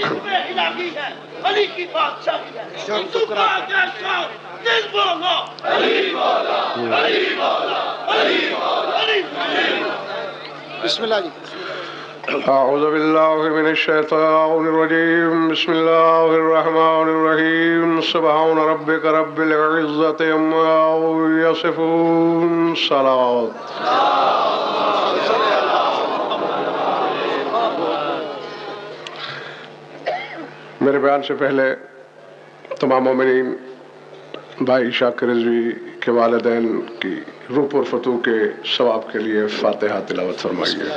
الہی ہے، علی کی بادشاہی ہے۔ صبح کے ساتھ دل بولو علی مولا، علی مولا، علی مولا، علی مولا۔ بسم اللہ جی۔ اعوذ باللہ من الشیطان الرجیم، بسم اللہ الرحمن الرحیم، سبحان ربک رب العزت عما یصفون، صلوات۔ میرے بیان سے پہلے تمام مومنین بھائی شاکر رضوی کے والدین کی روح پر فتوح کے ثواب کے لیے فاتحہ تلاوت فرمائیے۔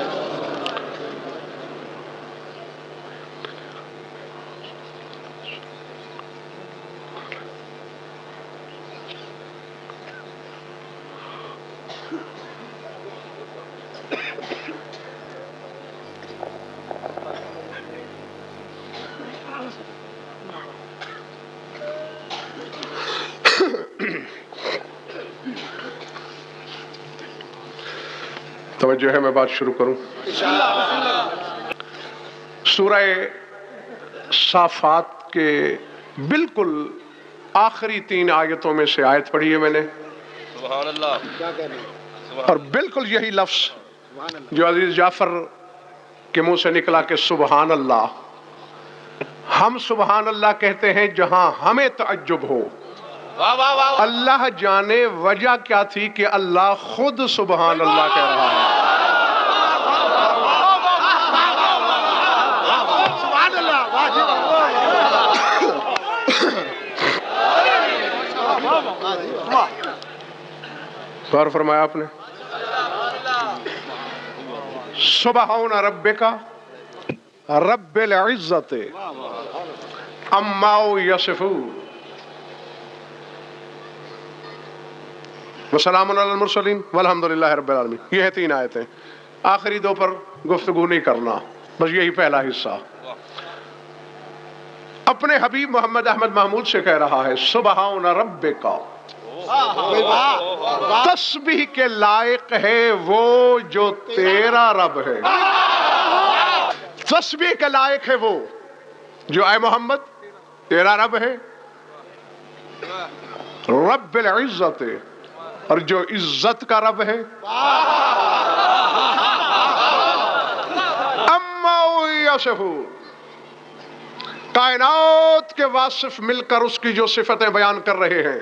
توجہ ہے، میں بات شروع کروں۔ سورہ صافات کے بالکل آخری 3 آیتوں میں سے آیت پڑھی ہے میں نے، سبحان اللہ۔ اور بالکل یہی لفظ جو عزیز جعفر کے منہ سے نکلا کہ سبحان اللہ، ہم سبحان اللہ کہتے ہیں جہاں ہمیں تعجب ہو، اللہ جانے وجہ کیا تھی کہ اللہ خود سبحان اللہ کہہ رہا ہے۔ سبحان اللہ، واجب۔ غور فرمایا آپ نے؟ سبحان ربک رب العزت عما یصفون وسلام علی المرسلین والحمد للہ رب العالمین۔ یہ ہے 3 آیتیں، آخری 2 پر گفتگو نہیں کرنا، بس یہی پہلا حصہ۔ اپنے حبیب محمد احمد محمود سے کہہ رہا ہے سبحان ربک، تسبیح کے لائق ہے وہ جو تیرا رب ہے۔ تسبیح کے لائق ہے وہ جو اے محمد تیرا رب ہے، رب العزت، اور جو عزت کا رب ہے، اما یصفون، کائنات کے واصف مل کر اس کی جو صفتیں بیان کر رہے ہیں،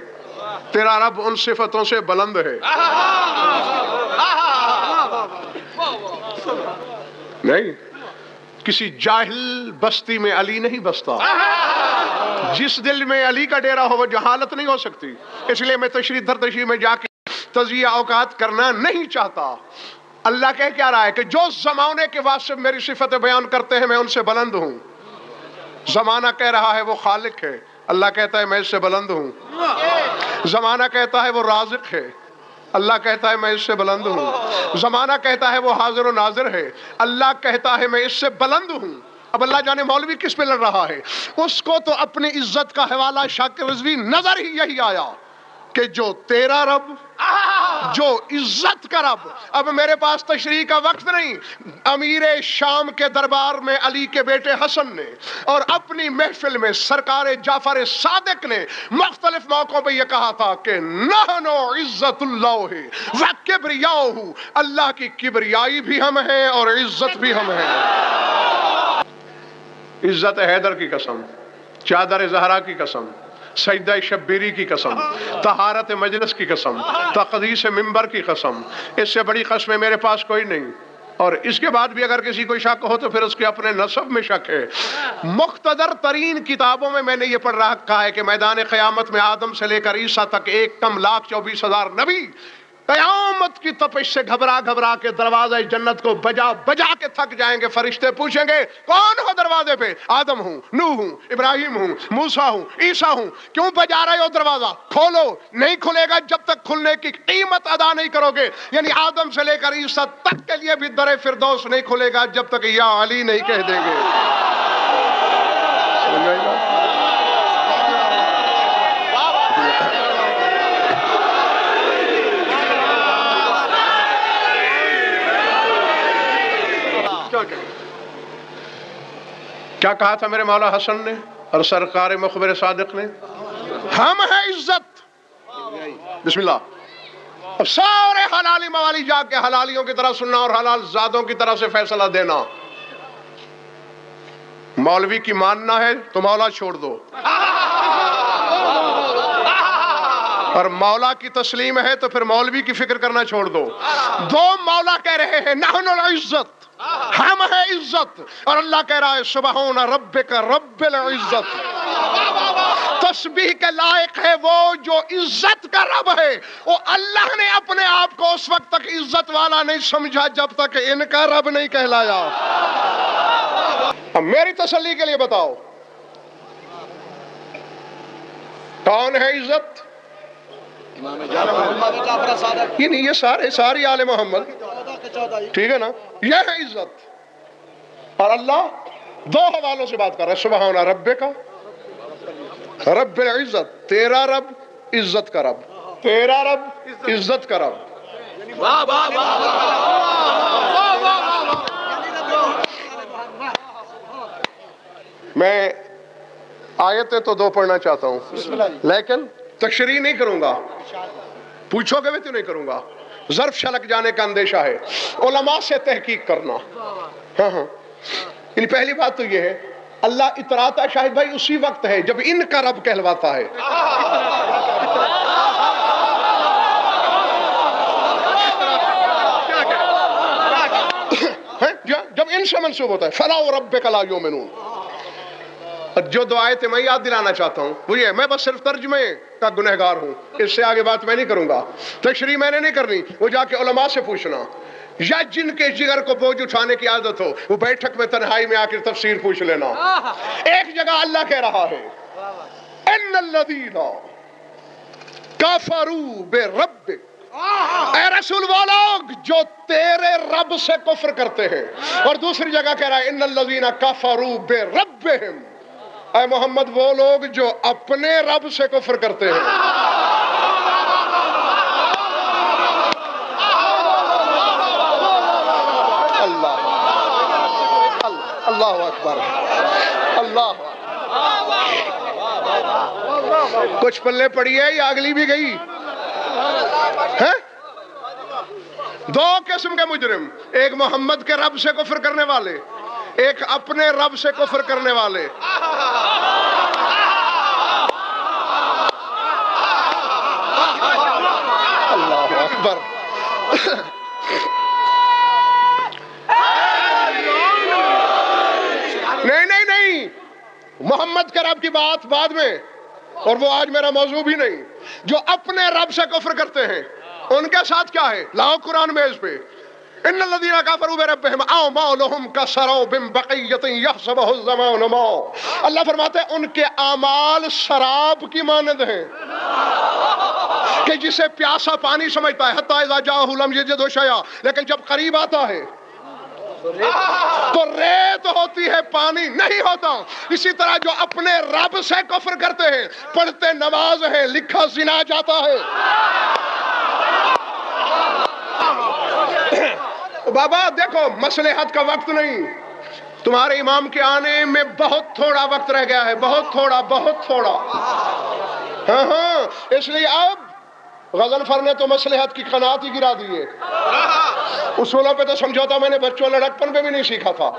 تیرا رب ان صفتوں سے بلند ہے۔ نہیں، کسی جاہل بستی میں علی نہیں بستا، جس دل میں علی کا ڈیرا ہو وہ جہالت نہیں ہو سکتی۔ اس لیے میں تشریح در تشریح میں جا کے تجزیہ اوقات کرنا نہیں چاہتا۔ اللہ کہہ کیا رہا ہے کہ جو زمانے کے واسطے میری صفتیں بیان کرتے ہیں میں ان سے بلند ہوں۔ زمانہ کہہ رہا ہے وہ خالق ہے، اللہ کہتا ہے میں اس سے بلند ہوں۔ زمانہ کہتا ہے وہ رازق ہے، اللہ کہتا ہے میں اس سے بلند ہوں۔ زمانہ کہتا ہے وہ حاضر و ناظر ہے، اللہ کہتا ہے میں اس سے بلند ہوں۔ اب اللہ جانے مولوی کس پہ لڑ رہا ہے، اس کو تو اپنی عزت کا حوالہ شاکر رضوی نظر ہی یہی آیا کہ جو تیرا رب، جو عزت کا رب۔ اب میرے پاس تشریح کا وقت نہیں، امیر شام کے دربار میں علی کے بیٹے حسن نے اور اپنی محفل میں سرکار جعفر صادق نے مختلف موقعوں پہ یہ کہا تھا کہ نحنو عزت اللہ وکبریاہ، اللہ کی کبریائی بھی ہم ہیں اور عزت بھی ہم ہیں۔ عزت حیدر کی قسم، چادر زہرا کی قسم، سجدہ شبیری کی قسم، طہارت مجلس کی قسم، تقدیس ممبر کی قسم، اس سے بڑی قسمیں میرے پاس کوئی نہیں۔ اور اس کے بعد بھی اگر کسی کو شک ہو تو پھر اس کے اپنے نسب میں شک ہے۔ مقتدر ترین کتابوں میں نے یہ پڑھ رکھا ہے کہ میدان قیامت میں آدم سے لے کر عیسیٰ تک 1,24,000 نبی قیامت کی تپش سے گھبرا گھبرا کے دروازہ جنت کو بجا بجا کے تھک جائیں گے۔ فرشتے پوچھیں گے کون ہو دروازے پہ؟ آدم ہوں، نوح ہوں، ابراہیم ہوں، موسیٰ ہوں، عیسیٰ ہوں۔ کیوں بجا رہے ہو دروازہ؟ کھولو۔ نہیں کھلے گا جب تک کھلنے کی قیمت ادا نہیں کرو گے۔ یعنی آدم سے لے کر عیسیٰ تک کے لیے بھی در فردوس نہیں کھلے گا جب تک یا علی نہیں کہہ دیں گے۔ کیا کہا تھا میرے مولا حسن نے اور سرکار مخبر صادق نے؟ ہم ہیں عزت. بسم اللہ. اب سارے حلالی موالی جا کے حلالیوں کی طرح سننا اور حلال زادوں کی طرح سے فیصلہ دینا. مولوی کی ماننا ہے تو مولا چھوڑ دو، اور مولا کی تسلیم ہے تو پھر مولوی کی فکر کرنا چھوڑ دو. دو مولا کہہ رہے ہیں نحن العزت، ہم ہے عزت، اور اللہ کہہ رہا ہے سبحان ربک رب العزت. تسبیح کے لائق ہے وہ جو عزت کا رب ہے. وہ اللہ نے اپنے آپ کو اس وقت تک عزت والا نہیں سمجھا جب تک ان کا رب نہیں کہلایا. اب میری تسلی کے لیے بتاؤ کون ہے عزت؟ یہ نہیں، یہ ساری آل محمد، ٹھیک ہے نا؟ یہ ہے عزت. اور اللہ دو حوالوں سے بات کر رہا ہے سبحان ربک رب العزت. تیرا رب عزت کا رب، تیرا رب عزت کا رب. میں آیتیں تو دو پڑھنا چاہتا ہوں لیکن تشریح نہیں کروں گا. پوچھو گے بھی تو نہیں کروں گا. ظرف چھلک جانے کا اندیشہ ہے. علماء سے تحقیق کرنا. ہاں پہلی بات تو یہ ہے اللہ اتراتا شاہد بھائی اسی وقت ہے جب ان کا رب کہلواتا ہے. جب ان سے منسوب ہوتا ہے فلا وربک لا یؤمنون. جو دو آیتیں میں یاد دلانا چاہتا ہوں وہ یہ، میں بس صرف ترجمے کا گنہگار ہوں، اس سے آگے بات میں نہیں کروں گا. تشریح میں نے نہیں کرنی، وہ جا کے علماء سے پوچھنا، یا جن کے جگر کو بوجھ اٹھانے کی عادت ہو وہ بیٹھک میں تنہائی میں آ کر تفسیر پوچھ لینا. ایک جگہ اللہ کہہ رہا ہے ان الذین کفروا بربک، اے رسول وہ لوگ جو تیرے رب سے کفر کرتے ہیں. اور دوسری جگہ کہہ رہا ہے ان الذین کفروا بربہم، اے محمد وہ لوگ جو اپنے رب سے کفر کرتے ہیں. اللہ اکبر، اللہ کچھ پلے پڑی ہے یا اگلی بھی گئی؟ دو قسم کے مجرم، ایک محمد کے رب سے کفر کرنے والے، ایک اپنے رب سے کفر کرنے والے. اللہ اکبر. نہیں محمد کے رب کی بات بعد میں، اور وہ آج میرا موضوع بھی نہیں. جو اپنے رب سے کفر کرتے ہیں ان کے ساتھ کیا ہے؟ لاؤ قرآن میز پہ. ان الذین کفروا بربہم اعمالهم کسراب بقیۃ یحسبہ الظمآن ماء. اللہ فرماتے ہیں ان کے اعمال شراب کی مانند ہیں کہ جسے پیاسا پانی سمجھتا ہے حتی اذا جاءہ لم یجدہ شیئا، لیکن جب قریب آتا ہے تو ریت ہوتی ہے، پانی نہیں ہوتا. اسی طرح جو اپنے رب سے کفر کرتے ہیں پڑھتے نماز ہیں لکھا زنا جاتا ہے. بابا دیکھو مصلحت کا وقت نہیں، تمہارے امام کے آنے میں بہت تھوڑا وقت رہ گیا ہے، بہت تھوڑا، بہت تھوڑا. ہاں اس لیے اب غضنفر نے تو مصلحت کی قناعت ہی گرا دی ہے. اصولوں پہ تو سمجھوتا میں نے بچوں لڑکپن پہ بھی نہیں سیکھا تھا،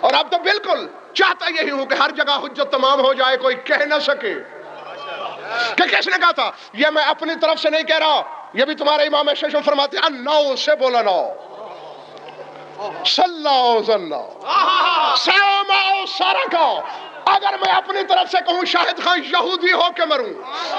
اور اب تو بالکل چاہتا یہی ہوں کہ ہر جگہ حجت تمام ہو جائے، کوئی کہہ نہ سکے کہ کس نے کہا تھا. یہ میں اپنی طرف سے نہیں کہہ رہا، یہ بھی تمہارے امام ششم فرماتے ہیں نو سے بولا نو صلاح زنہ ساما سارکا. اگر میں اپنی طرف سے کہوں شاہد خان یہودی ہو کے مروں،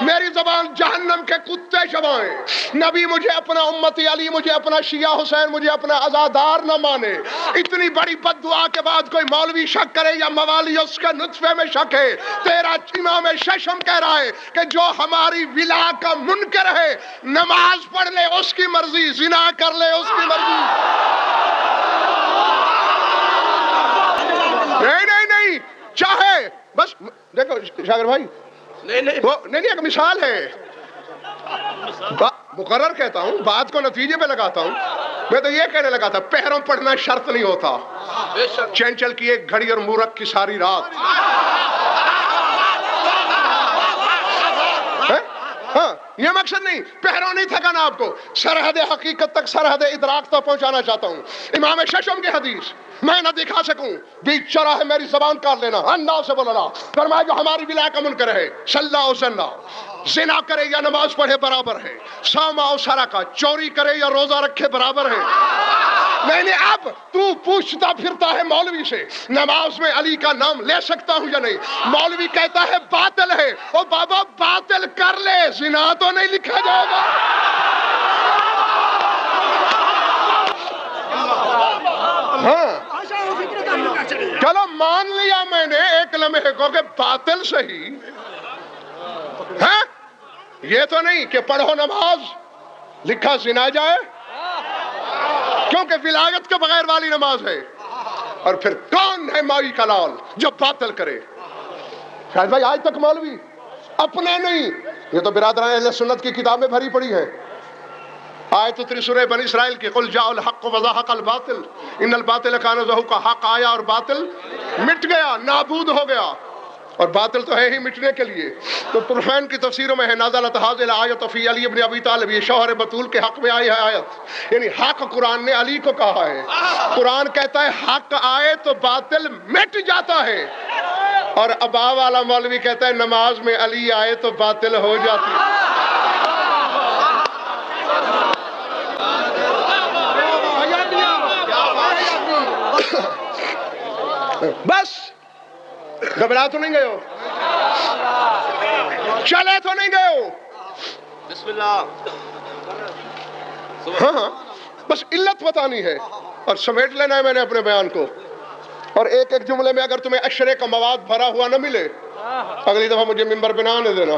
میری زبان جہنم کے کتے چبائیں. نبی مجھے اپنا امتی علی، مجھے اپنا شیعہ حسین، مجھے اپنا عزادار نہ مانے. اتنی بڑی بد دعا کے بعد کوئی مولوی شک کرے یا موالی اس کے نطفے میں شک ہے. تیرا امام ششم کہہ رہا ہے کہ جو ہماری ولا کا منکر ہے نماز پڑھ لے اس کی مرضی، زنا کر لے اس کی مرضی. نہیں چاہے بس دیکھو شاگر بھائی، نہیں ایک مثال ہے، مقرر کہتا ہوں، بات کو نتیجے پہ لگاتا ہوں. میں تو یہ کہنے لگا تھا پہروں پڑھنا شرط نہیں ہوتا، چینچل کی ایک گھڑی اور مورک کی ساری رات. ہاں یہ مقصد نہیں، پہروں نہیں تھکانا آپ کو، سرحد حقیقت تک، سرحد ادراک تک پہنچانا چاہتا ہوں. امام ششم کی حدیث میں نہ دکھا سکوں، بیچ چراہے میری زبان کاٹ لینا، انداز سے بولنا. فرمایا جو ہماری ولا کا منکر ہے صلی اللہ زنا کرے یا نماز پڑھے برابر ہے، ساما و سرقہ چوری کرے یا روزہ رکھے برابر ہے. میں نے اب تو پوچھتا پھرتا ہے مولوی سے نماز میں علی کا نام لے سکتا ہوں یا نہیں، مولوی کہتا ہے باطل ہے. او بابا باطل کر لے، زنا تو نہیں لکھا جائے گا. ہاں چلو مان لیا میں نے ایک لمحے کو کہ باطل صحیح ہے، یہ تو نہیں کہ پڑھو نماز لکھا زنا جائے، کیونکہ ولایت کے بغیر والی نماز ہے. اور پھر کون ہے مائی کا لال جو باطل کرے؟ شاید بھائی آج تک مولوی اپنے نہیں، یہ تو برادران اہل سنت کی کتابیں بھری پڑی ہیں. آیت اتری سورہ بنی اسرائیل کی قل جاء الحق وزهق الباطل ان الباطل كان زهوقا. حق آیا اور باطل مٹ گیا، نابود ہو گیا، اور باطل تو ہے ہی مٹنے کے لیے. تو طرفین کی تفسیروں میں ہے نازلت هذه الآیت فی علی ابن ابی طالب، یہ شوہر بطول کے حق میں آئی ہے آیت، یعنی حق قرآن نے علی کو کہا ہے. قرآن کہتا ہے حق آئے تو باطل مٹ جاتا ہے، اور ابا والا مولوی کہتا ہے نماز میں علی آئے تو باطل ہو جاتی ہے. بس گھبرا تو نہیں گئے ہو، چلے تو نہیں گئے ہو. بسم اللہ. ہاں بس علت بتانی ہے اور سمیٹ لینا ہے میں نے اپنے بیان کو. اور ایک ایک جملے میں اگر تمہیں اشرے کا مواد بھرا ہوا نہ ملے اگلی دفعہ مجھے ممبر پہ نہ آنے دینا.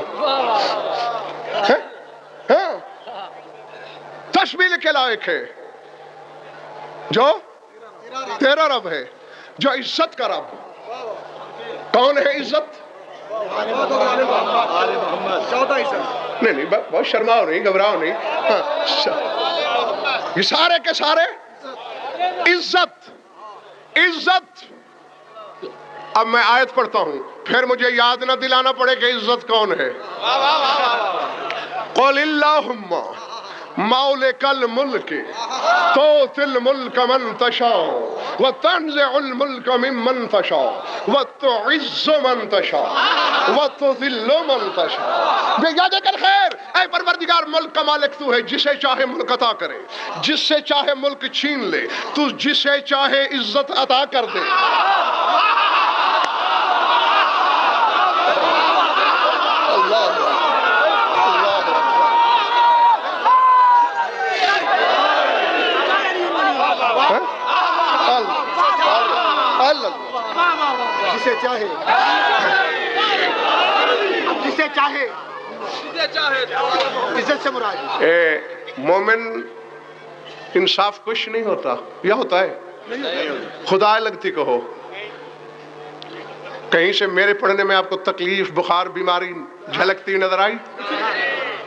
ہاں تشبیہ کے لائق ہے جو تیرا رب ہے، جو عزت کا رب. کون ہے عزت؟ نہیں بہت شرماؤ نہیں، گھبراؤ نہیں. یہ سارے کے سارے عزت عزت. اب میں آیت پڑھتا ہوں پھر مجھے یاد نہ دلانا پڑے کہ عزت کون ہے. قل اللہم مالک الملک تؤتی الملک من تشاء وتنزع الملک ممن تشاء وتعز من تشاء وتذل من تشاء. بیاد کر خیر، اے پروردگار ملک کا مالک تو ہے، جسے چاہے ملک عطا کرے، جس سے چاہے ملک چھین لے، تو جسے چاہے عزت عطا کر دے. جسے چاہے جسے چاہے عزت سے مراد. مومن انصاف کچھ نہیں ہوتا، یا ہوتا ہے؟ خدا لگتی کہو. کہیں سے میرے پڑھنے میں آپ کو تکلیف، بخار، بیماری جھلکتی نظر آئی؟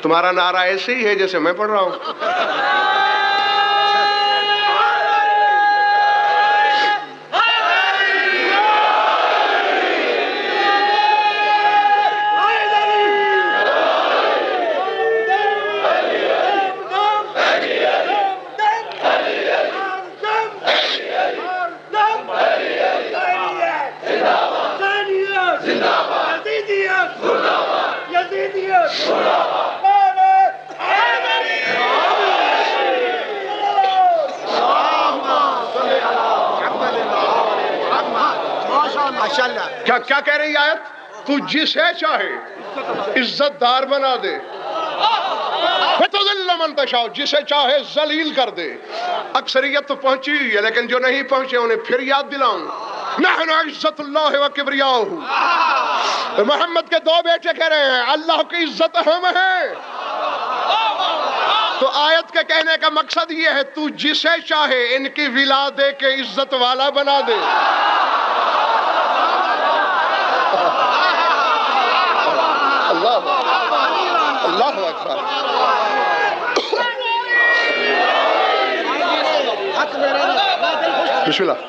تمہارا نعرہ ایسے ہی ہے جیسے میں پڑھ رہا ہوں. کیا کہہ رہی آیت؟ تو جسے چاہے عزت دار بنا دے، وَتُذِلُّ مَن تَشَاءُ جسے چاہے ذلیل کر دے. اکثریت تو پہنچی ہوئی ہے لیکن جو نہیں پہنچے انہیں پھر یاد دلاؤں. نحن عزت اللہ و کبریاؤہ. محمد کے دو بیٹے کہہ رہے ہیں اللہ کی عزت ہم ہے. تو آیت کے کہنے کا مقصد یہ ہے تو جسے چاہے ان کی ولا دے کے عزت والا بنا دے. اللہ اکبر. بسم اللہ.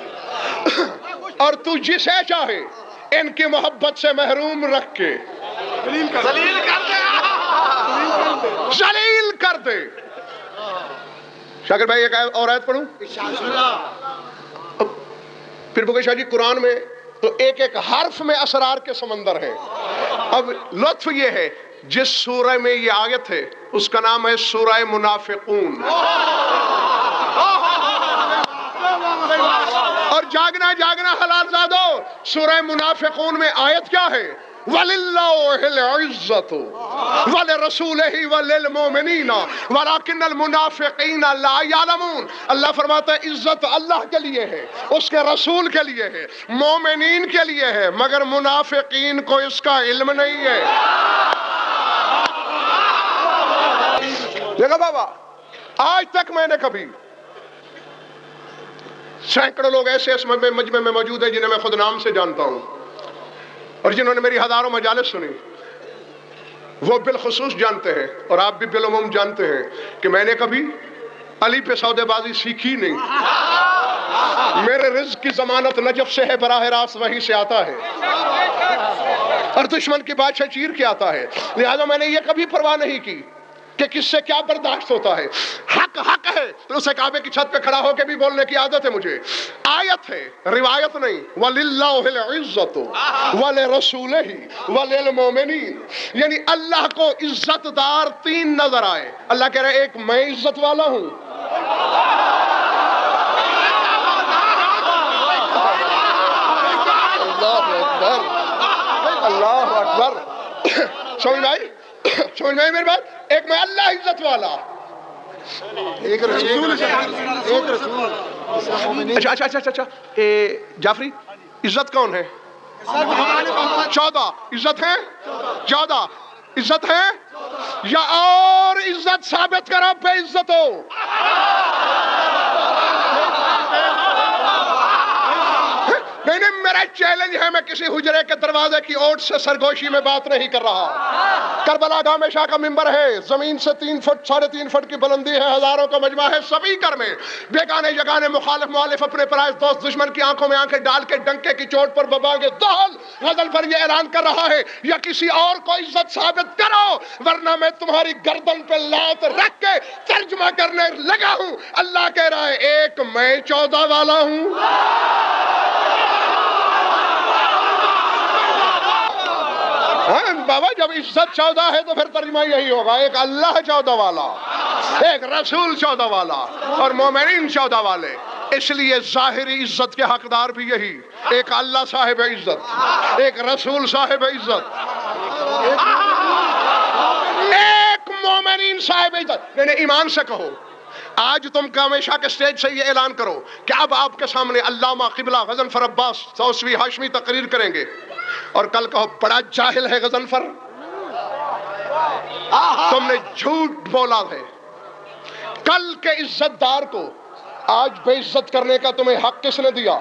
اور تو جسے چاہے ان کی محبت سے محروم رکھ کے ذلیل کر دے. شاکر بھائی ایک اور آیت پڑھوں. پھر بھگے شاہ جی قرآن میں تو ایک ایک حرف میں اسرار کے سمندر ہیں. اب لطف یہ ہے جس سورہ میں یہ آیت ہے اس کا نام ہے سورہ منافقون. اور جاگنا جاگنا حلال زادو, سورہ منافقون میں آیت کیا ہے؟ وَلِلَّهِ الْعِزَّةُ وَلِرَسُولِهِ وَلِلْمُؤْمِنِينَ وَلَكِنَّ الْمُنَافِقِينَ لَا يَعْلَمُونَ. اللہ فرماتا ہے عزت اللہ کے لیے ہے, اس کے رسول کے لیے ہے, مومنین کے لیے ہے, مگر منافقین کو اس کا علم نہیں ہے. دیکھا بابا, آج تک میں نے کبھی سینکڑوں لوگ ایسے اس مجمع میں موجود ہیں جنہیں میں خود نام سے جانتا ہوں اور جنہوں نے میری ہزاروں مجالس سنی, وہ بالخصوص جانتے ہیں اور آپ بھی بالعموم جانتے ہیں کہ میں نے کبھی علی پہ سودے بازی سیکھی نہیں. میرے رزق کی ضمانت نجف سے ہے, براہ راست وہیں سے آتا ہے, اور دشمن کی بادشاہ چیر کے آتا ہے. لہذا میں نے یہ کبھی پرواہ نہیں کی کہ کس سے کیا برداشت ہوتا ہے. حق حق ہے تو اسے کعبے کی چھت پہ کھڑا ہو کے بھی بولنے کی عادت ہے مجھے. آیت ہے, روایت نہیں. وَلِلَّهِ الْعِزَّةُ وَلِرَسُولِهِ وَلِلْمُؤْمِنِينَ, یعنی اللہ کو عزت دار تین نظر آئے. اللہ کہہ رہے ایک میں عزت والا ہوں, اللہ اکبر. سمجھ میں آئی میری بات؟ ایک میں اللہ عزت والا, ایک رسول. اچھا جعفری, عزت کون ہے؟ 14 عزت ہے, 14 عزت ہے, یا اور عزت ثابت کرو بے عزت ہو. نہیں, میرا چیلنج ہے, میں کسی حجرے کے دروازے کی اوٹ سے سرگوشی میں بات نہیں کر رہا. کربلا گاہ میں شاہ کا منبر ہے, زمین سے 3 فٹ 3.5 فٹ کی بلندی ہے, ہزاروں کا مجمع ہے, سبھی کر میں بیگانے جگانے مخالف معالف اپنے پرائز دوست دشمن کی آنکھوں میں آنکھیں ڈال کے ڈنکے کی چوٹ پر ببانگے دہل غزل پر یہ اعلان کر رہا ہے, یا کسی اور کو عزت ثابت کرو ورنہ میں تمہاری گردن پہ لات رکھ کے ترجمہ کرنے لگا ہوں. اللہ کہہ رہا ہے ایک میں 14 والا ہوں. بابا جب عزت 14 ہے تو پھر ترجمہ یہی ہوگا, ایک اللہ 14 والا, ایک رسول 14 والا, اور مومنین 14 والے. اس لیے ظاہری عزت کے حقدار بھی یہی, ایک اللہ صاحب عزت, ایک رسول صاحب عزت, ایک مومنین صاحب عزت. یعنی ایمان سے کہو, آج تم کامیشہ کے سٹیج سے یہ اعلان کرو کہ اب آپ کے سامنے علامہ قبلہ غضنفر عباس توسوی ہاشمی تقریر کریں گے, اور کل کہو بڑا جاہل ہے غضنفر, تم نے جھوٹ بولا ہے. کل کے عزت دار کو آج بے عزت کرنے کا تمہیں حق کس نے دیا؟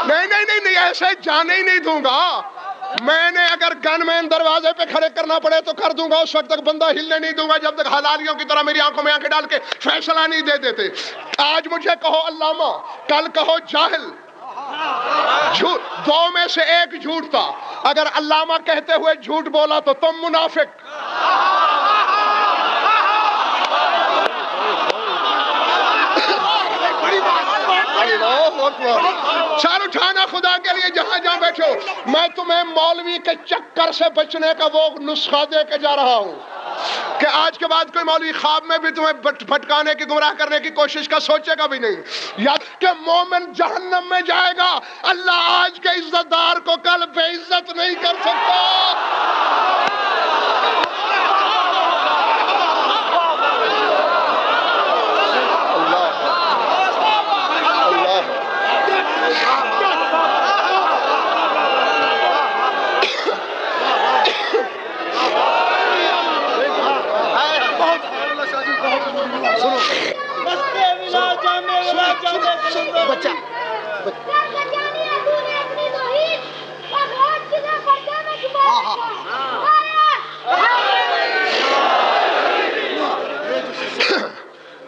نہیں, ایسے جانے ہی نہیں دوں گا. میں نے اگر گن مین دروازے پہ کھڑے کرنا پڑے تو کر دوں گا, اس وقت تک بندہ ہلنے نہیں دوں گا جب تک حلالیوں کی طرح میری آنکھوں میں آنکھیں ڈال کے فیصلہ نہیں دے دیتے. آج مجھے کہو علامہ, کل کہو جاہل, دو میں سے ایک جھوٹ تھا. اگر علامہ کہتے ہوئے جھوٹ بولا تو تم منافق. سر اٹھانا خدا کے لیے جہاں جہاں بیٹھے ہو. میں تمہیں مولوی کے چکر سے بچنے کا وہ نسخہ دے کے جا رہا ہوں کہ آج کے بعد کوئی مولوی خواب میں بھی تمہیں بھٹکانے کی, گمراہ کرنے کی کوشش کا سوچے گا بھی نہیں. یا کہ مومن جہنم میں جائے گا, اللہ آج کے عزت دار کو کل بے عزت نہیں کر سکتا. بچہ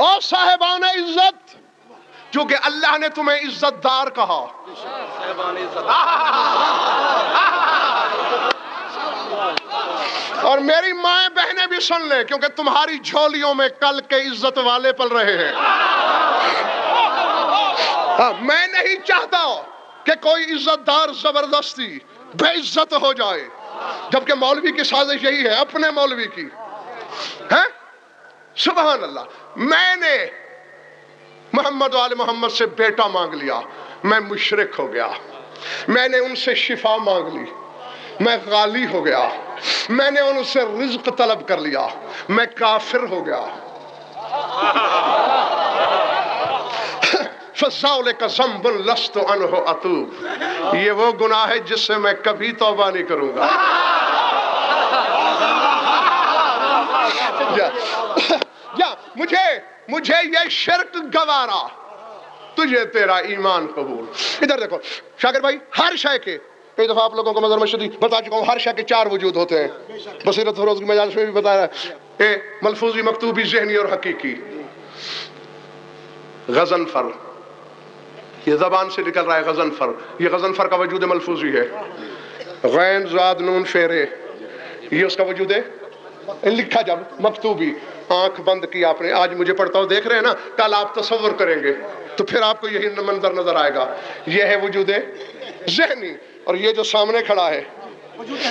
او صاحبان عزت، چونکہ اللہ نے تمہیں عزت دار کہا. اور میری مائیں بہنیں بھی سن لیں، کیونکہ تمہاری جھولیوں میں کل کے عزت والے پل رہے ہیں. میں نہیں چاہتا کہ کوئی عزت دار زبردستی بے عزت ہو جائے، جبکہ مولوی کی سازش یہی ہے، اپنے مولوی کی ہے. سبحان اللہ. میں نے محمد و آل محمد سے بیٹا مانگ لیا، میں مشرک ہو گیا. میں نے ان سے شفا مانگ لی، میں غالی ہو گیا. میں نے ان سے رزق طلب کر لیا، میں کافر ہو گیا. فَذَلِكَ ذَنْبٌ لَسْتُ عَنْهُ أَتُوبُ. یہ وہ گناہ ہے جس سے میں کبھی توبہ نہیں کروں گا. مجھے یہ شرک گوارا، تجھے تیرا ایمان قبول. ادھر دیکھو شاکر بھائی، ہر شے کے، کئی دفعہ آپ لوگوں کو مظہر مشہدی بتا چکا ہوں، ہر شے کے 4 وجود ہوتے ہیں. بصیرت فروز کی مجالس میں بھی بتایا ہے، ملفوظی، مکتوبی، ذہنی اور حقیقی. غضنفر، یہ زبان سے نکل رہا ہے غضنفر، یہ غضنفر کا وجود ملفوظی ہے. غین زاد نون فیرے، یہ اس کا وجود ہے لکھا جب مکتوبی. آنکھ بند کی آپ نے، آج مجھے پڑھتا ہوں دیکھ رہے ہیں نا، کل آپ تصور کریں گے تو پھر آپ کو یہی منظر نظر آئے گا. یہ ہے وجود ذہنی، اور یہ جو سامنے کھڑا ہے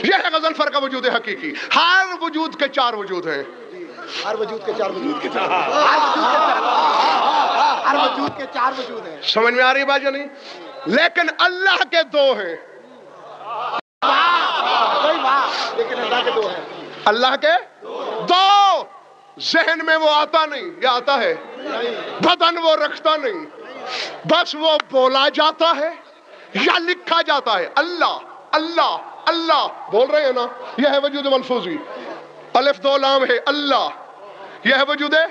یہ ہے غضنفر کا وجود حقیقی. ہر وجود کے 4 وجود ہیں. ہر وجود کے 4 وجود کے 4 ہر وجود کے 4 وجود ہیں. سمجھ میں آ رہی بات یا نہیں؟ لیکن اللہ کے 2 ہیں. لیکن اللہ کے 2 ہیں. اللہ کے 2. ذہن میں وہ آتا نہیں، یا آتا ہے؟ بدن وہ رکھتا نہیں، بس وہ بولا جاتا ہے یا لکھا جاتا ہے. اللہ اللہ اللہ بول رہے ہیں نا، یہ ہے وجود ملفوظی. الف 2 لام ہے اللہ، یہ ہے وجود ہے.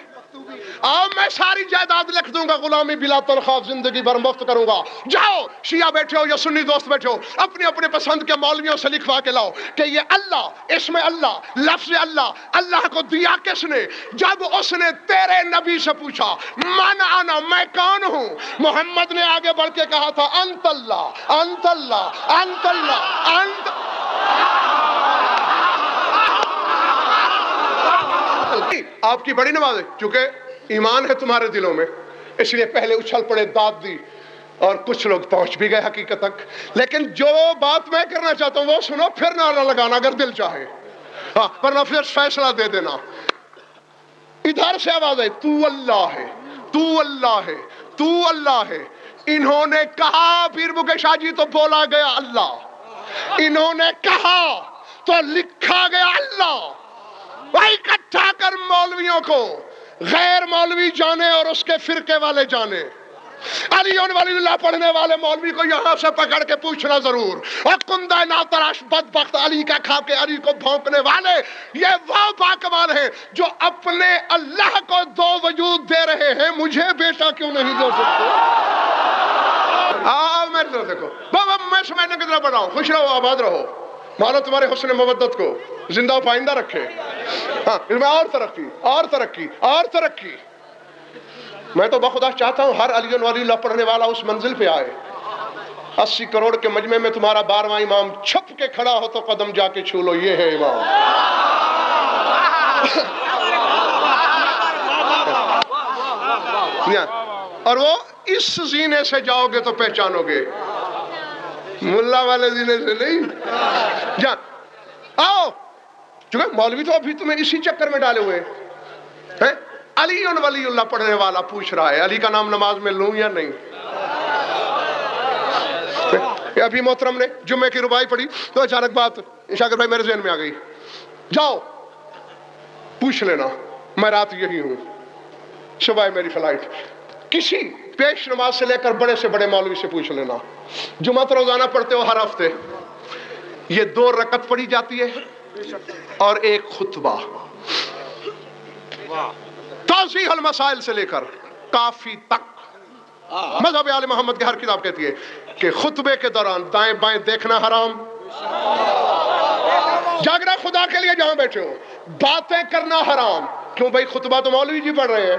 اور میں ساری جائیداد لکھ دوں گا، غلامی بلا تنخواہ زندگی بھر مفت کروں گا. جاؤ شیعہ بیٹھے ہو یا سنی دوست بیٹھے ہو، اپنے اپنے پسند کے مولویوں سے لکھوا کے لاؤ کہ یہ اللہ، اس میں اللہ، لفظ اللہ، اللہ کو دیا کس نے؟ جب اس نے تیرے نبی سے پوچھا من انا، میں کون ہوں، محمد نے آگے بڑھ کے کہا تھا انت اللہ انت اللہ انت اللہ انت. آپ کی بڑی نماز ہے، چونکہ ایمان ہے تمہارے دلوں میں، اس لیے پہلے اچھل پڑے، داد دی، اور کچھ لوگ پہنچ بھی گئے حقیقت تک. لیکن جو بات میں کرنا چاہتا ہوں وہ سنو، پھر نعرہ لگانا اگر دل چاہے، ہاں، ورنہ پھر فیصلہ دے دینا. ادھر سے آواز ہے، تو اللہ ہے، تو اللہ ہے، تو اللہ ہے. انہوں نے کہا، پیر بکے شاہ جی، تو بولا گیا اللہ. انہوں نے کہا تو لکھا گیا اللہ. بھائی اکٹھا کر مولویوں کو، غیر مولوی جانے اور اس کے فرقے والے جانے. علی ولی اللہ پڑھنے والے مولوی کو یہاں سے پکڑ کے پوچھنا ضرور. اور کندہ ناتراش بدبخت علی کا کھا کے علی کو بھونکنے والے، یہ وہ باکمال ہیں جو اپنے اللہ کو 2 وجود دے رہے ہیں. مجھے بیٹا کیوں نہیں دے سکتے؟ میرے طرف دیکھو بابا، میں سمجھنے کی طرح بڑھا ہوں. خوش رہو، آباد رہو، مانا تمہارے حسن مودت کو زندہ و پائندہ رکھے. ہاں، اس میں اور ترقی اور ترقی اور ترقی. میں تو بخدا چاہتا ہوں ہر علی ولی اللہ پڑھنے والا اس منزل پہ آئے. 80 کروڑ کے مجمع میں تمہارا 12واں امام چھپ کے کھڑا ہو تو قدم جا کے چھو لو، یہ ہے امام. اور وہ اس زینے سے جاؤ گے تو پہچانو گے، ملا والے زینے سے نہیں. جا آؤ، چونکہ مولوی تو ابھی تمہیں اسی چکر میں ڈالے ہوئے ہیں. علی ولی اللہ پڑھنے والا پوچھ رہا ہے علی کا نام نماز میں لوں یا نہیں. ابھی محترم نے جمعے کی ربائی پڑھی تو اچانک بات شاکر بھائی میرے ذہن میں آ گئی. جاؤ پوچھ لینا، میں رات یہی ہوں، صبح میری فلائٹ. کسی پیش نماز سے لے کر بڑے سے بڑے مولوی سے پوچھ لینا. جمعہ تو روزانہ پڑھتے ہو ہر ہفتے، یہ 2 رکعت پڑھی جاتی ہے اور 1 خطبہ. توضیح المسائل سے لے کر کافی تک مذہب آل محمد کی ہر کتاب کہتی ہے کہ خطبے کے دوران دائیں بائیں دیکھنا حرام. جاگنا خدا کے لیے جہاں بیٹھے ہو، باتیں کرنا حرام. کیوں بھائی؟ خطبہ تو مولوی جی پڑھ رہے ہیں.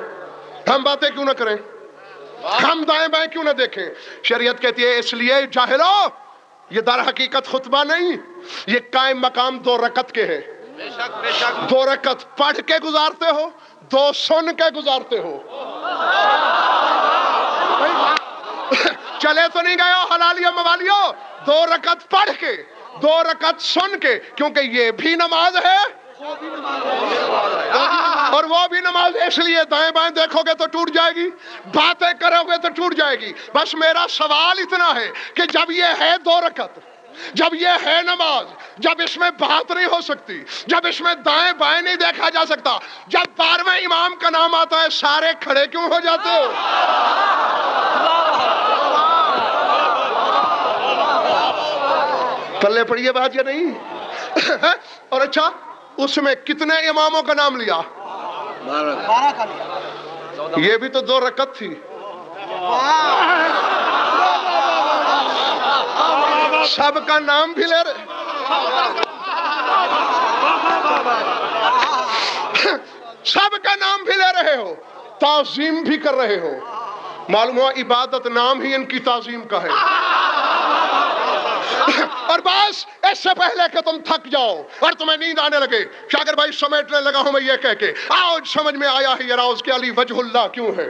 ہم باتیں کیوں نہ کریں؟ ہم دائیں بائیں کیوں نہ دیکھیں؟ شریعت کہتی ہے اس لیے جاہلو، یہ در حقیقت خطبہ نہیں، یہ قائم مقام 2 رکعت کے ہے۔ 2 رکعت پڑھ کے گزارتے ہو، 2 سن کے گزارتے ہو۔ چلے تو نہیں گئے ہو حلالیوں موالیوں، 2 رکعت پڑھ کے 2 رکعت سن کے، کیونکہ یہ بھی نماز ہے اور وہ بھی نماز ہے۔ اس لیے دائیں بائیں دیکھو گے تو ٹوٹ جائے گی، باتیں کرو گے تو ٹوٹ جائے گی۔ بس میرا سوال اتنا ہے کہ جب یہ ہے 2 رکعت، جب یہ ہے نماز، جب اس میں بات نہیں ہو سکتی، جب اس میں دائیں بائیں نہیں دیکھا جا سکتا، جب 12ویں امام کا نام آتا ہے سارے کھڑے کیوں ہو جاتے ہو؟ پلے پڑی یہ بات یا نہیں؟ اور اچھا اس میں کتنے اماموں کا نام لیا؟ 12 کا لیا۔ یہ بھی تو 2 رکعت تھی۔ سب کا نام بھی لے رہے، سب کا نام بھی لے رہے ہو، تعظیم بھی کر رہے ہو۔ معلوم ہوا عبادت نام ہی ان کی تعظیم کا ہے۔ اور بس اس سے پہلے کہ تم تھک جاؤ اور تمہیں نیند آنے لگے، شاکر بھائی سمیٹنے لگا ہوں میں یہ کہہ کے، آؤ سمجھ میں آیا ہے یراؤز کے علی وجہ اللہ کیوں ہے؟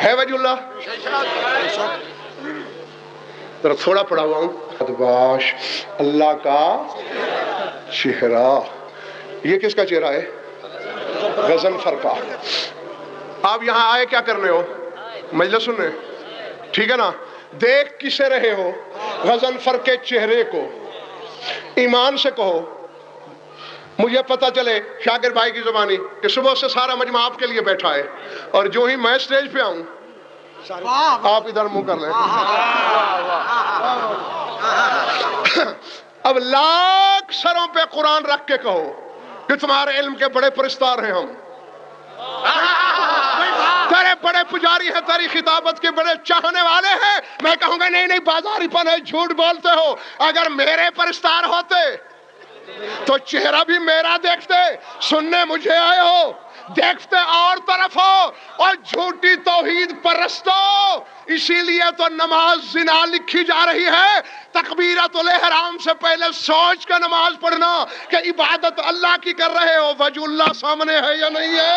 ہے وجہ اللہ؟ ذرا تھوڑا پڑھا ہوا ہوں۔ ادباش اللہ کا چہرہ، یہ کس کا چہرہ ہے؟ غضنفر کا۔ آپ یہاں آئے کیا کرنے ہو؟ مجلس سننے، ٹھیک ہے نا؟ دیکھ کسے رہے ہو؟ غضنفر کے چہرے کو۔ ایمان سے کہو، مجھے پتہ چلے شاکر بھائی کی زبانی کہ صبح سے سارا مجمع آپ کے لیے بیٹھا ہے، اور جو ہی میں سٹیج پہ آؤں آپ ادھر منہ کر لیں۔ اب لاکھ سروں پہ قرآن رکھ کے کہو کہ تمہارے علم کے بڑے پرستار ہیں ہم، تیرے بڑے پجاری ہیں، تیری خطابت کے بڑے چاہنے والے ہیں، میں کہوں گا نہیں نہیں بازاری پن ہے، جھوٹ بولتے ہو۔ اگر میرے پرستار ہوتے تو چہرہ بھی میرا دیکھتے، سننے مجھے آئے ہو، دیکھتے اور طرف ہو، اور جھوٹی توحید پرستو۔ اسی لیے تو نماز زنا لکھی جا رہی ہے۔ تکبیرۃ الاحرام سے پہلے سوچ کے نماز پڑھنا کہ عبادت اللہ کی کر رہے ہو، وجہ اللہ سامنے ہے یا نہیں ہے؟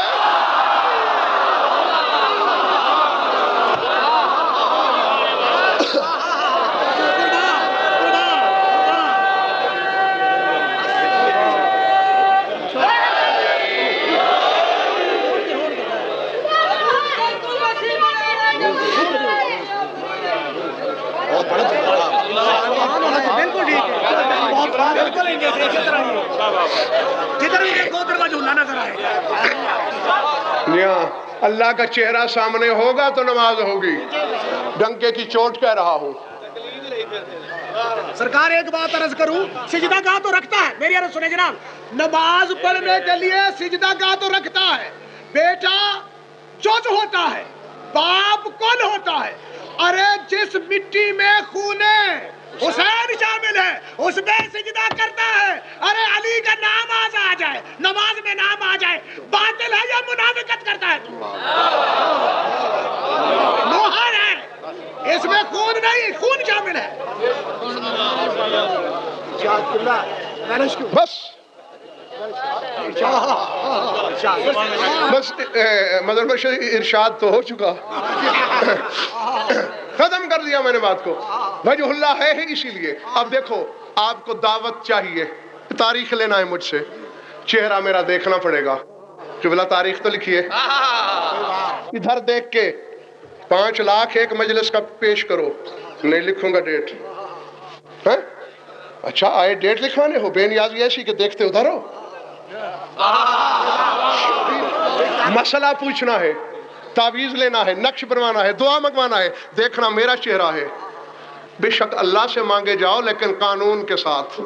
اللہ کا چہرہ سامنے ہوگا تو نماز ہوگی۔ ڈنکے کی چوٹ کہہ رہا ہوں۔ سرکار ایک بات عرض کروں، سجدہ گاہ تو رکھتا ہے، میری عرض سنیں جناب، نماز پڑھنے کے لیے سجدہ گاہ تو رکھتا ہے۔ بیٹا چوچ ہوتا ہے، باپ کون ہوتا ہے؟ ارے جس مٹی میں خون حسین شامل ہے اس میں سجدہ کرتا ہے۔ ارے علی کا نام آ جائے، نماز میں نام آ جائے، باطل ہے یا منافقت کرتا ہے؟ موہر ہے، اس میں خون نہیں، خون شامل ہے۔ بس بس مدر ارشاد تو ہو چکا، ختم کر دیا میں نے بات کو۔ وجہ اللہ ہے ہی اسی لیے۔ اب دیکھو آپ کو دعوت چاہیے، تاریخ لینا ہے مجھ سے، چہرہ میرا دیکھنا پڑے گا۔ قبلہ تاریخ تو لکھیے، ادھر دیکھ کے 5 لاکھ ایک مجلس کا پیش کرو۔ نہیں لکھوں گا ڈیٹ۔ اچھا آئے ڈیٹ لکھوانے ہو؟ بے نیازی ایسی کہ دیکھتے ادھر ہو؟ مسئلہ پوچھنا ہے، تعویذ لینا ہے، نقش بنوانا ہے، دعا منگوانا ہے، دیکھنا میرا چہرہ ہے۔ بے شک اللہ سے مانگے جاؤ لیکن قانون کے ساتھ۔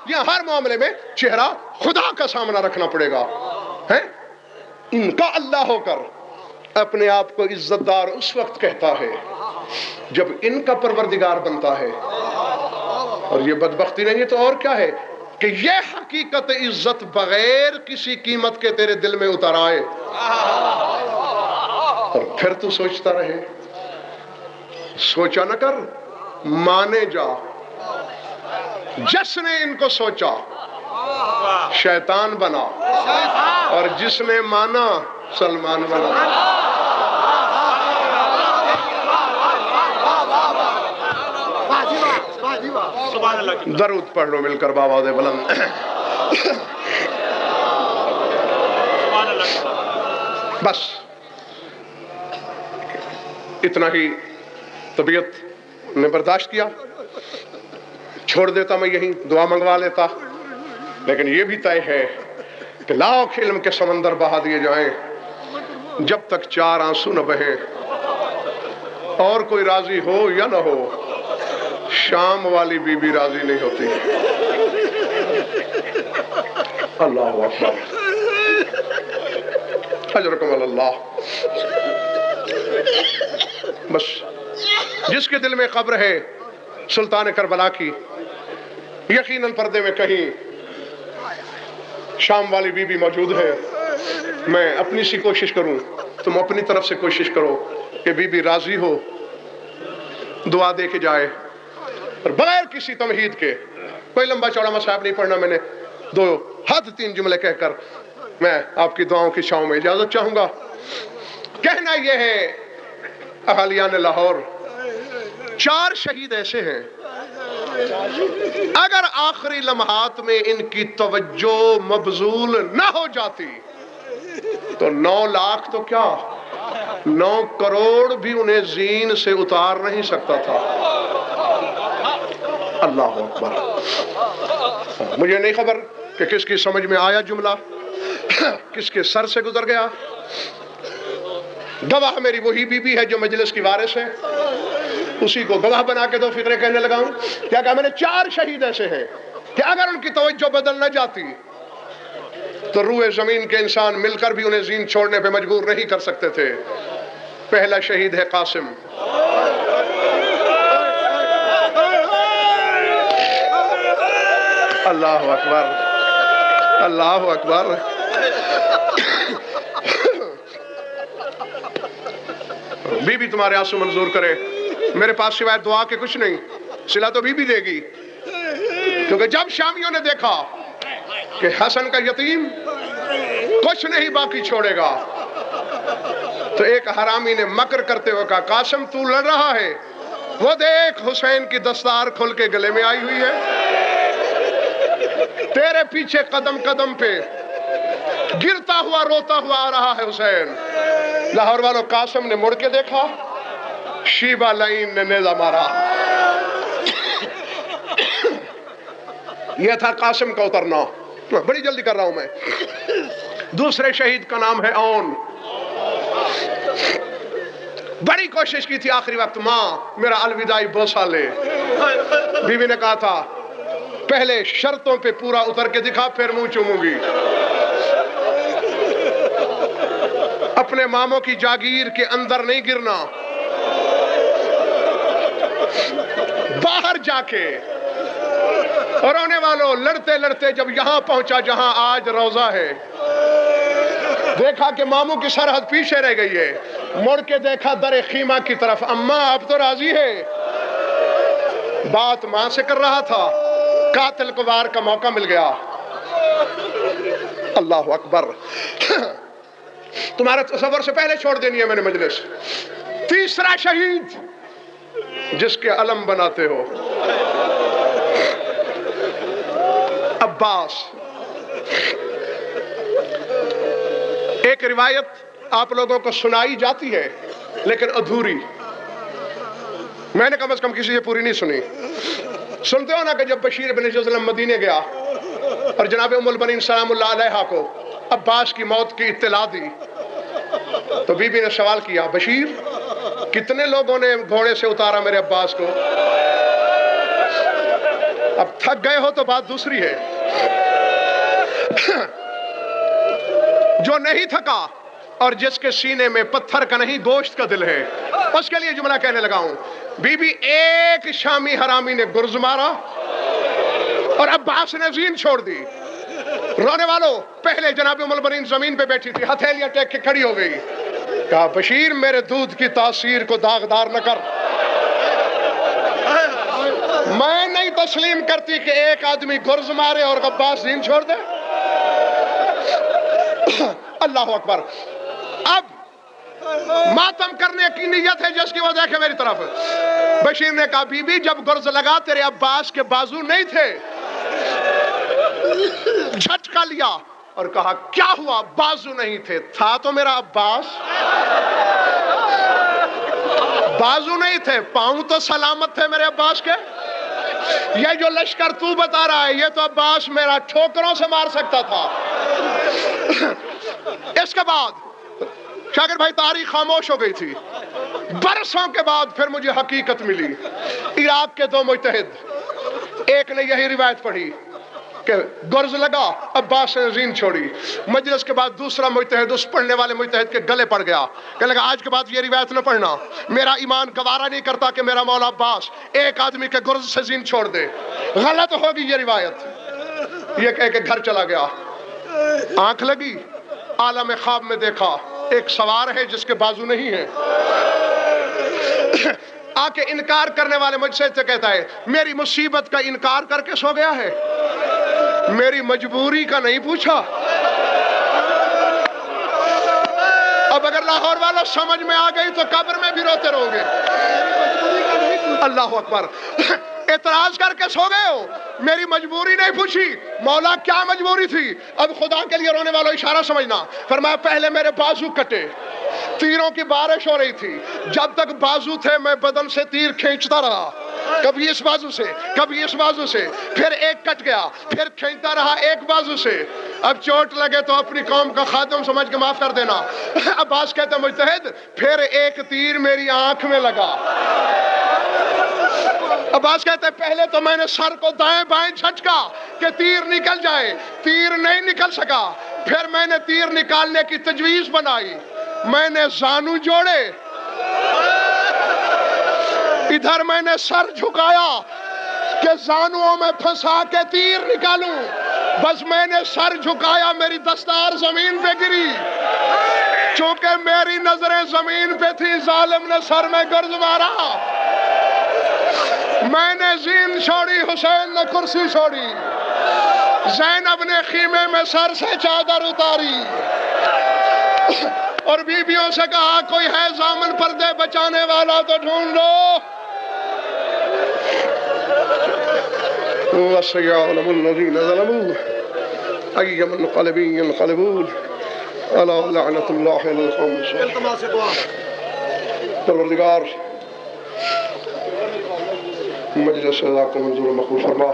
یہ ہر معاملے میں چہرہ خدا کا سامنا رکھنا پڑے گا۔ ان کا اللہ ہو کر اپنے آپ کو عزت دار اس وقت کہتا ہے جب ان کا پروردگار بنتا ہے۔ اور یہ بدبختی نہیں ہے تو اور کیا ہے؟ کہ یہ حقیقت عزت بغیر کسی قیمت کے تیرے دل میں اتر آئے اور پھر تو سوچتا رہے. سوچا نہ کر، مانے جا. جس نے ان کو سوچا شیطان بنا، اور جس نے مانا سلمان بنا. درود پڑھ لو مل کر بابا دے بلند. بس اتنا ہی طبیعت نے برداشت کیا. چھوڑ دیتا میں یہیں، دعا منگوا لیتا، لیکن یہ بھی طے ہے کہ لاکھ علم کے سمندر بہا دیے جائیں، جب تک 4 آنسو نہ بہیں اور کوئی راضی ہو یا نہ ہو، شام والی بی بی راضی نہیں ہوتی. اللہ اکبر. اجرکم اللہ. بس جس کے دل میں قبر ہے سلطان کربلا کی، یقیناً پردے میں کہیں شام والی بی بی موجود ہے. میں اپنی سی کوشش کروں، تم اپنی طرف سے کوشش کرو کہ بی بی راضی ہو، دعا دے کے جائے، اور بغیر کسی تمہید کے. کوئی لمبا چوڑا مصحف نہیں پڑھنا میں نے، 3 جملے کہہ کر میں آپ کی دعاؤں کی چھاؤں میں اجازت چاہوں گا. کہنا یہ ہے اہالیان لاہور، 4 شہید ایسے ہیں اگر آخری لمحات میں ان کی توجہ مبذول نہ ہو جاتی تو 9 لاکھ تو کیا 9 کروڑ بھی انہیں زین سے اتار نہیں سکتا تھا. اللہ اکبر. مجھے نہیں خبر کہ کس کی سمجھ میں آیا جملہ، کس کے سر سے گزر گیا. گواہ میری وہی بی بی ہے جو مجلس کی وارث ہے، اسی کو گواہ بنا کے 2 فقرے کہنے لگا ہوں. کیا کہا میں نے؟ 4 شہید ایسے ہیں کہ اگر ان کی توجہ بدل نہ جاتی تو روئے زمین کے انسان مل کر بھی انہیں زین چھوڑنے پہ مجبور نہیں کر سکتے تھے. پہلا شہید ہے قاسم. اللہ اکبر، اللہ اکبر. بی بی تمہارے آنسو منظور کرے. میرے پاس سوائے دعا کے کچھ نہیں. صلہ تو بی بی دے گی، کیونکہ جب شامیوں نے دیکھا کہ حسن کا یتیم کچھ نہیں باقی چھوڑے گا تو ایک حرامی نے مکر کرتے ہوئے کہا قاسم تو لڑ رہا ہے، وہ دیکھ حسین کی دستار کھل کے گلے میں آئی ہوئی ہے، تیرے پیچھے قدم قدم پہ گرتا ہوا روتا ہوا آ رہا ہے حسین. لاہور والوں، قاسم نے مڑ کے دیکھا، شیبہ لائن نے نیزہ مارا. یہ تھا قاسم کا اترنا. بڑی جلدی کر رہا ہوں میں. دوسرے شہید کا نام ہے اون. بڑی کوشش کی تھی آخری وقت، ماں میرا الوداعی بوسہ لے. بیوی نے کہا تھا پہلے شرطوں پہ پورا اتر کے دکھا پھر منہ چوموں گی. اپنے ماموں کی جاگیر کے اندر نہیں گرنا، باہر جا کے. اور رونے والوں، لڑتے لڑتے جب یہاں پہنچا جہاں آج روضہ ہے، دیکھا کہ ماموں کی سرحد پیچھے رہ گئی ہے. مڑ کے دیکھا در خیمہ کی طرف، اماں اب تو راضی ہے. بات ماں سے کر رہا تھا، قاتل کو وار کا موقع مل گیا. اللہ اکبر. تمہارے تصور سے پہلے چھوڑ دینی ہے میں نے مجلس. تیسرا شہید جس کے علم بناتے ہو، عباس. ایک روایت آپ لوگوں کو سنائی جاتی ہے لیکن ادھوری. میں نے کم از کم کسی سے پوری نہیں سنی. سنتے ہو نا کہ جب بشیر بن جزلم مدینے گیا اور جناب ام البنین سلام اللہ علیہا کو عباس کی موت کی اطلاع دی تو بی بی نے سوال کیا، بشیر کتنے لوگوں نے گھوڑے سے اتارا میرے عباس کو؟ اب تھک گئے ہو تو بات دوسری ہے. جو نہیں تھکا اور جس کے سینے میں پتھر کا نہیں گوشت کا دل ہے، اس کے لیے جملہ کہنے لگا ہوں. بی بی ایک شامی حرامی نے گرز مارا اور عباس نے زین چھوڑ دی. رونے والوں، پہلے جناب ام المؤمنین زمین پہ بیٹھی تھی، ہتھیلیاں ٹیک کے کھڑی ہو گئی. کہا بشیر میرے دودھ کی تاثیر کو داغدار نہ کر. میں نہیں تسلیم کرتی کہ ایک آدمی گرز مارے اور عباس دین چھوڑ دے. اللہ اکبر. اب ماتم کرنے کی نیت ہے جس کی وہ دیکھے میری طرف. بشیر نے کہا بی بی جب گرز لگا تیرے عباس کے بازو نہیں تھے. جھٹکا لیا اور کہا کیا ہوا؟ بازو نہیں تھے، تھا تو میرا عباس. بازو نہیں تھے، پاؤں تو سلامت تھے میرے عباس کے. یہ جو لشکر تو بتا رہا ہے یہ تو عباس میرا ٹھوکروں سے مار سکتا تھا. اس کے بعد شاکر بھائی تاریخ خاموش ہو گئی تھی. برسوں کے بعد پھر مجھے حقیقت ملی. عراق کے دو مجتہد، ایک نے یہی روایت پڑھی کہ گرز لگا، عباس نے زین چھوڑی. مجلس کے بعد دوسرا مجتہد اس پڑھنے والے مجتہد کے گلے پڑ گیا، کہنے لگا آج کے بعد یہ روایت نہ پڑھنا، میرا ایمان گوارا نہیں کرتا کہ میرا مولا عباس ایک آدمی کے گرز سے زین چھوڑ دے. غلط ہوگی یہ روایت. یہ کہہ کے گھر چلا گیا. آنکھ لگی، عالم خواب میں دیکھا ایک سوار ہے جس کے بازو نہیں ہے. آ کے انکار کرنے والے مجھ سے کہتا ہے میری مصیبت کا انکار کر کے سو گیا ہے، میری مجبوری کا نہیں پوچھا. اب اگر لاہور والا سمجھ میں آ گئی تو قبر میں بھی روتے رہو گے. اللہ اکبر. اعتراض کر کے سو گئے ہو، میری مجبوری نہیں پوچھی. مولا کیا مجبوری تھی؟ اب خدا کے لیے رونے والوں اشارہ سمجھنا. فرمایا پہلے میرے بازو کٹے، تیروں کی بارش ہو رہی تھی، جب تک بازو تھے میں بدن سے تیر کھینچتا رہا، کبھی اس بازو سے کبھی اس بازو سے، پھر ایک کٹ گیا، پھر کھینچتا رہا ایک بازو سے. اب چوٹ لگے تو اپنی قوم کا خادم سمجھ کے معاف کر دینا. عباس کہتے ہیں مجتہد پھر ایک تیر میری آنکھ میں لگا. عباس کہتے ہیں پہلے تو میں نے سر کو دائیں بائیں جھٹکا کہ تیر نکل جائے، تیر نہیں نکل سکا. پھر میں نے تیر نکالنے کی تجویز بنائی، میں نے زانو جوڑے، ادھر میں نے سر جھکایا کہ زانوؤں میں پھنسا کے تیر نکالوں. بس میں نے سر جھکایا، میری دستار زمین پہ گری. چونکہ میری نظریں زمین پہ تھی، ظالم نے سر میں گرز مارا. میں نے زین چھوڑی، حسین نے کرسی چھوڑی. زینب نے خیمے میں سر سے چادر اتاری اور بیویوں سے کہا کوئی ہے ضامن پردے بچانے والا تو ڈھونڈو. وَسَيَعْلَمُ الَّذِينَ ظَلَمُوا أَيَّ مُنْقَلِبٍ يَنْقَلِبُونَ أَلَا لَعْنَةُ اللَّهِ عَلَى الْقَوْمِ الظَّالِمِينَ. پروردگار مجلس رضا کو منظور مقبول فرما.